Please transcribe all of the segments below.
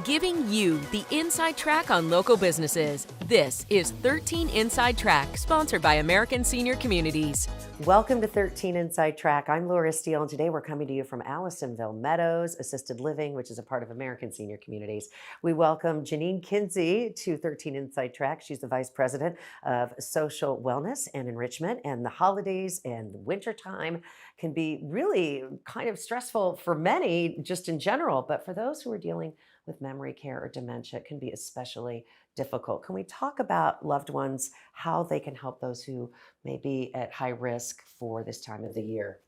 Giving you the inside track on local businesses. This is 13 Inside Track, sponsored by American Senior Communities. Welcome to 13 Inside Track. I'm Laura Steele, and today we're coming to you from Allisonville Meadows Assisted Living, which is a part of American Senior Communities. We welcome Janean Kinzie to 13 Inside Track. She's the Vice President of Social Wellness and Enrichment, and the holidays and the wintertime can be really kind of stressful for many just in general, but for those who are dealing with memory care or dementia, it can be especially difficult. Can we talk about loved ones, how they can help those who may be at high risk for this time of the year?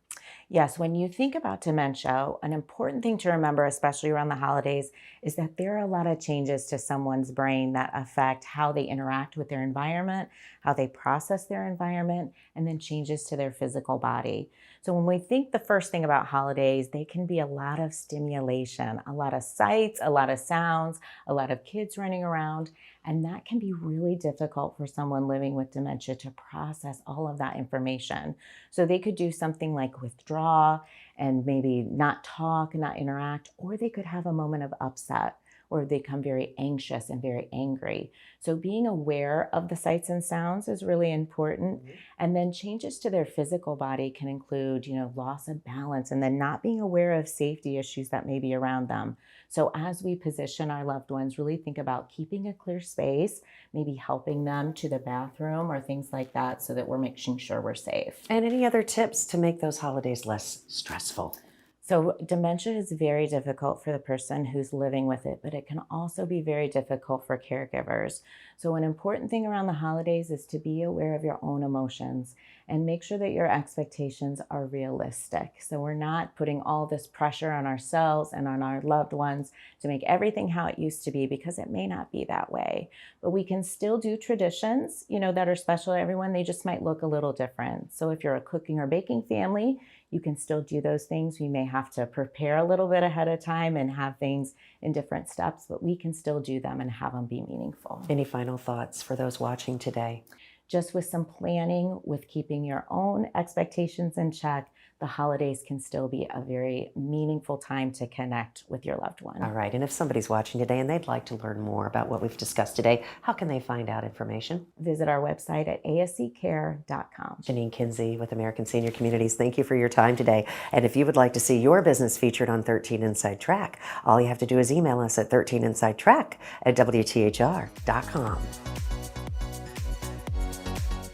Yes, when you think about dementia, an important thing to remember, especially around the holidays, is that there are a lot of changes to someone's brain that affect how they interact with their environment, how they process their environment, and then changes to their physical body. So when we think the first thing about holidays, they can be a lot of stimulation, a lot of sights, a lot of sounds, a lot of kids running around, and that can be really difficult for someone living with dementia to process all of that information. So they could do something like withdraw and maybe not talk and not interact, or they could have a moment of upset or they become very anxious and very angry. So being aware of the sights and sounds is really important. And then changes to their physical body can include, loss of balance and then not being aware of safety issues that may be around them. So as we position our loved ones, really think about keeping a clear space, maybe helping them to the bathroom or things like that so that we're making sure we're safe. And any other tips to make those holidays less stressful? So dementia is very difficult for the person who's living with it, but it can also be very difficult for caregivers. So an important thing around the holidays is to be aware of your own emotions and make sure that your expectations are realistic. So we're not putting all this pressure on ourselves and on our loved ones to make everything how it used to be, because it may not be that way. But we can still do traditions, that are special to everyone. They just might look a little different. So if you're a cooking or baking family, you can still do those things. We may have to prepare a little bit ahead of time and have things in different steps, but we can still do them and have them be meaningful. Any final thoughts for those watching today? Just with some planning, with keeping your own expectations in check, the holidays can still be a very meaningful time to connect with your loved one. All right. And if somebody's watching today and they'd like to learn more about what we've discussed today, how can they find out information? Visit our website at asccare.com. Janean Kinzie with American Senior Communities, thank you for your time today. And if you would like to see your business featured on 13 Inside Track, all you have to do is email us at 13insidetrack@WTHR.com.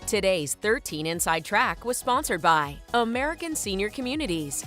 Today's 13 Inside Track was sponsored by American Senior Communities.